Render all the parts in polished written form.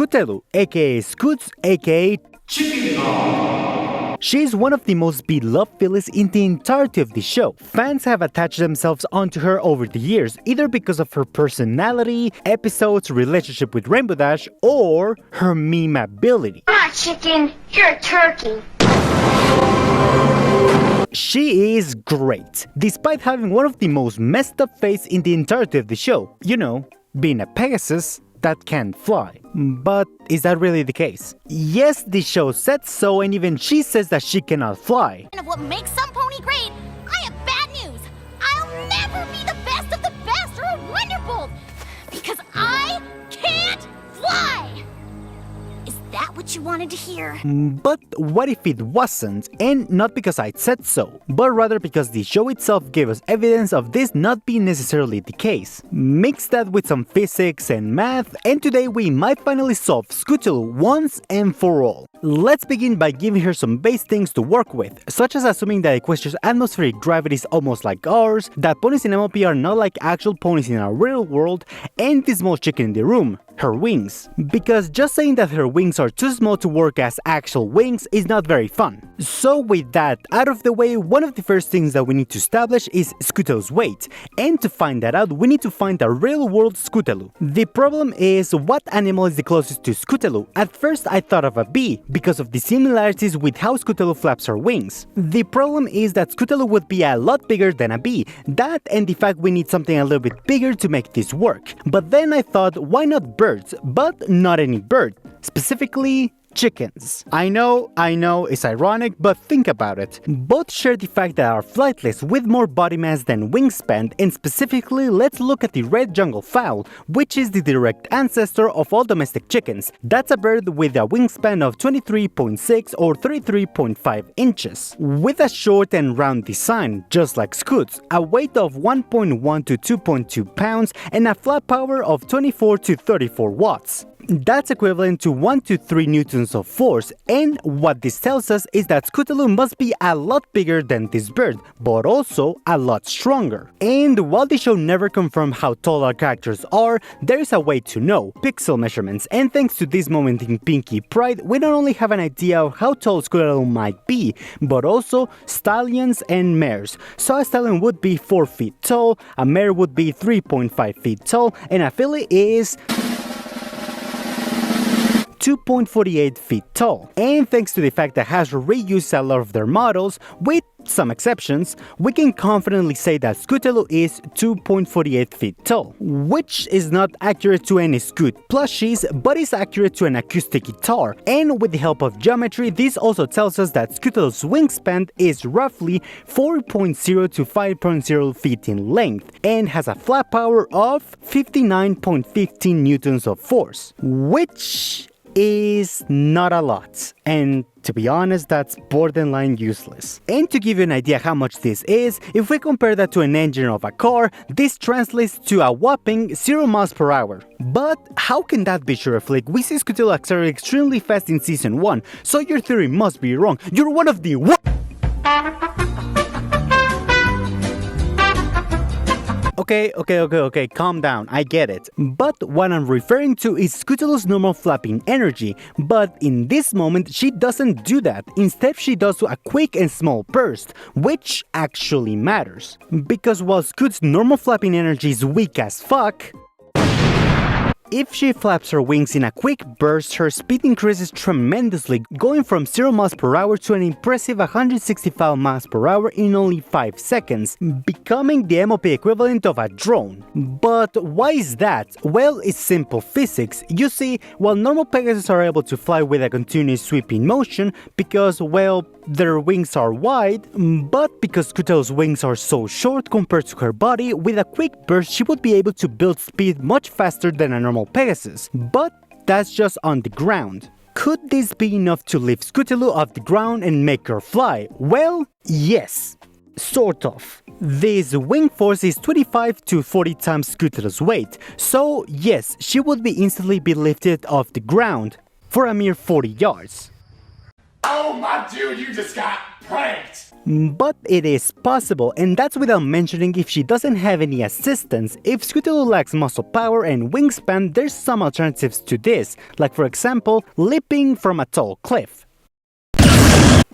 Scootaloo, aka Scoots, aka Chicken Dog. She's one of the most beloved fillies in the entirety of the show. Fans have attached themselves onto her over the years, either because of her personality, episodes, relationship with Rainbow Dash, or her meme ability. You're not chicken, you're a turkey. She is great, despite having one of the most messed up faces in the entirety of the show. You know, being a Pegasus that can't fly. But is that really the case? Yes, the show said so, and even she says that she cannot fly. And of what makes some pony great, I have bad news. I'll never be the best of the best or a Wonderbolt, because I can't fly. Is that what you wanted to hear? But what if it wasn't? And not because I said so, but rather because the show itself gave us evidence of this not being necessarily the case. Mix that with some physics and math, and today we might finally solve Scootaloo once and for all. Let's begin by giving her some base things to work with, such as assuming that Equestria's atmospheric gravity is almost like ours, that ponies in MLP are not like actual ponies in our real world, and the small chicken in the room, her wings. Because just saying that her wings are too small to work as actual wings is not very fun. So with that out of the way, one of the first things that we need to establish is Scootaloo's weight, and to find that out we need to find a real world Scootaloo. The problem is, what animal is the closest to Scootaloo? At first I thought of a bee, because of the similarities with how Scootaloo flaps her wings. The problem is that Scootaloo would be a lot bigger than a bee, that and the fact we need something a little bit bigger to make this work. But then I thought, why not birds? But not any bird, specifically chickens. I know, it's ironic, but think about it. Both share the fact that are flightless with more body mass than wingspan, and specifically let's look at the red jungle fowl, which is the direct ancestor of all domestic chickens. That's a bird with a wingspan of 23.6 or 33.5 inches, with a short and round design, just like Scoots, a weight of 1.1 to 2.2 pounds, and a flap power of 24 to 34 watts. That's equivalent to 1 to 3 newtons of force, and what this tells us is that Scootaloo must be a lot bigger than this bird, but also a lot stronger. And while the show never confirmed how tall our characters are, there is a way to know, pixel measurements, and thanks to this moment in Pinky Pride, we not only have an idea of how tall Scootaloo might be, but also stallions and mares. So a stallion would be 4 feet tall, a mare would be 3.5 feet tall, and a filly is 2.48 feet tall. And thanks to the fact that Hasbro reused a lot of their models, with some exceptions, we can confidently say that Scootaloo is 2.48 feet tall, which is not accurate to any Scoot plushies, but is accurate to an acoustic guitar. And with the help of geometry, this also tells us that Scootaloo's wingspan is roughly 4.0 to 5.0 feet in length, and has a flap power of 59.15 newtons of force, which is not a lot, and to be honest, that's borderline useless. And to give you an idea how much this is, if we compare that to an engine of a car, this translates to a whopping 0 miles per hour. But how can that be, Sugarflake? We see Scootaloo accelerate extremely fast in Season 1, so your theory must be wrong. You're one of the Okay, calm down, I get it. But what I'm referring to is Scootaloo's normal flapping energy, but in this moment she doesn't do that. Instead she does a quick and small burst, which actually matters. Because while Scoot's normal flapping energy is weak as fuck, if she flaps her wings in a quick burst, her speed increases tremendously, going from 0 miles per hour to an impressive 165 miles per hour in only 5 seconds, becoming the MOP equivalent of a drone. But why is that? Well, it's simple physics. You see, while normal Pegasus are able to fly with a continuous sweeping motion because, well, their wings are wide, but because Scootaloo's wings are so short compared to her body, with a quick burst she would be able to build speed much faster than a normal Pegasus. But that's just on the ground. Could this be enough to lift Scootaloo off the ground and make her fly? Well, yes. Sort of. This wing force is 25 to 40 times Scootaloo's weight, so yes, she would be instantly be lifted off the ground for a mere 40 yards. Oh my dude, you just got pranked! But it is possible, and that's without mentioning if she doesn't have any assistance. If Scootaloo lacks muscle power and wingspan, there's some alternatives to this, like for example, leaping from a tall cliff.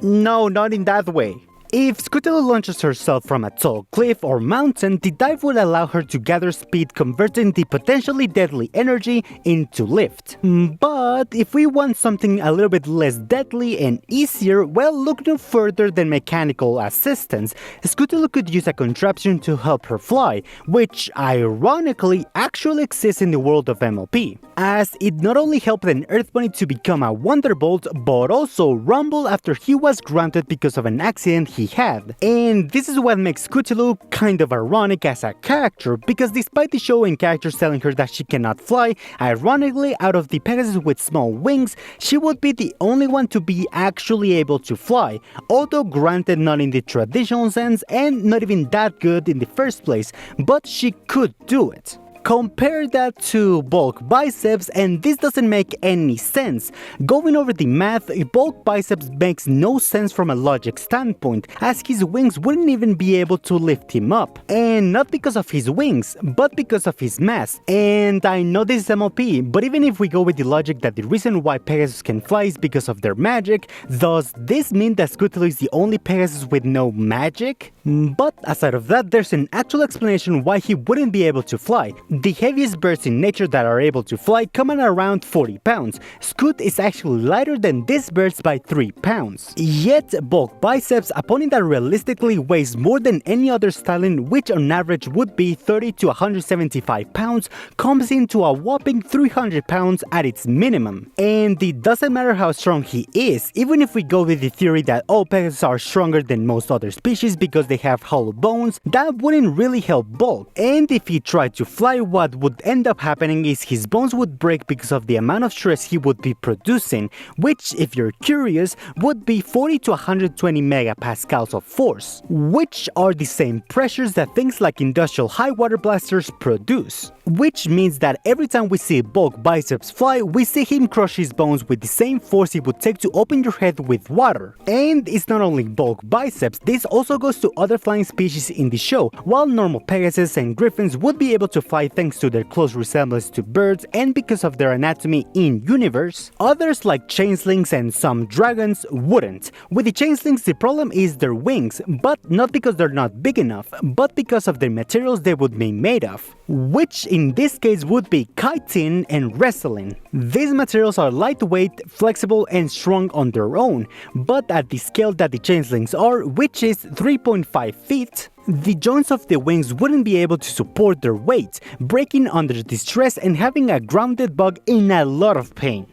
No, not in that way. If Scootaloo launches herself from a tall cliff or mountain, the dive would allow her to gather speed, converting the potentially deadly energy into lift. But if we want something a little bit less deadly and easier, well, look no further than mechanical assistance. Scootaloo could use a contraption to help her fly, which ironically actually exists in the world of MLP, as it not only helped an Earth Bunny to become a Wonderbolt, but also rumble after he was grounded because of an accident he had. And this is what makes Scootaloo kind of ironic as a character, because despite the show and characters telling her that she cannot fly, ironically, out of the Pegasus with small wings, she would be the only one to be actually able to fly, although granted not in the traditional sense and not even that good in the first place, but she could do it. Compare that to bulk biceps and this doesn't make any sense. Going over the math, bulk biceps makes no sense from a logic standpoint, as his wings wouldn't even be able to lift him up. And not because of his wings, but because of his mass. And I know this is MLP, but even if we go with the logic that the reason why Pegasus can fly is because of their magic, does this mean that Scootaloo is the only Pegasus with no magic? But aside of that, there's an actual explanation why he wouldn't be able to fly. The heaviest birds in nature that are able to fly come at around 40 pounds. Scoot is actually lighter than these birds by 3 pounds. Yet, bulk biceps, a pony that realistically weighs more than any other stallion, which on average would be 30 to 175 pounds, comes into a whopping 300 pounds at its minimum. And it doesn't matter how strong he is, even if we go with the theory that all Pegasus are stronger than most other species because they have hollow bones, that wouldn't really help bulk. And if he tried to fly, what would end up happening is his bones would break because of the amount of stress he would be producing, which, if you're curious, would be 40 to 120 megapascals of force, which are the same pressures that things like industrial high water blasters produce. Which means that every time we see bulk biceps fly, we see him crush his bones with the same force it would take to open your head with water. And it's not only bulk biceps, this also goes to other flying species in the show. While normal Pegasus and Griffins would be able to fly thanks to their close resemblance to birds and because of their anatomy in universe, others like changelings and some dragons wouldn't. With the changelings, the problem is their wings, but not because they're not big enough, but because of the materials they would be made of, which in this case would be chitin and wrestling. These materials are lightweight, flexible, and strong on their own, but at the scale that the changelings are, which is 3.5 feet, the joints of the wings wouldn't be able to support their weight, breaking under the stress and having a grounded bug in a lot of pain.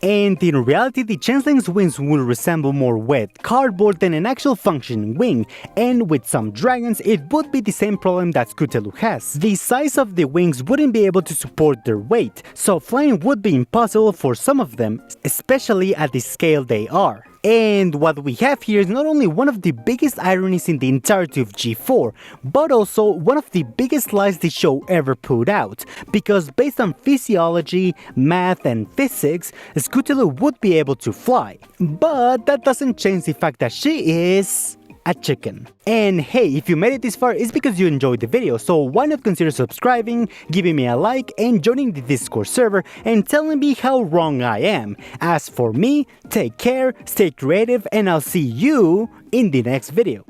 And in reality, the changeling's wings will resemble more wet cardboard than an actual functioning wing, and with some dragons, it would be the same problem that Scootaloo has. The size of the wings wouldn't be able to support their weight, so flying would be impossible for some of them, especially at the scale they are. And what we have here is not only one of the biggest ironies in the entirety of G4, but also one of the biggest lies the show ever put out, because based on physiology, math, and physics, Scootaloo would be able to fly. But that doesn't change the fact that she is a chicken. And hey, if you made it this far, it's because you enjoyed the video, so why not consider subscribing, giving me a like, and joining the Discord server, and telling me how wrong I am. As for me, take care, stay creative, and I'll see you in the next video.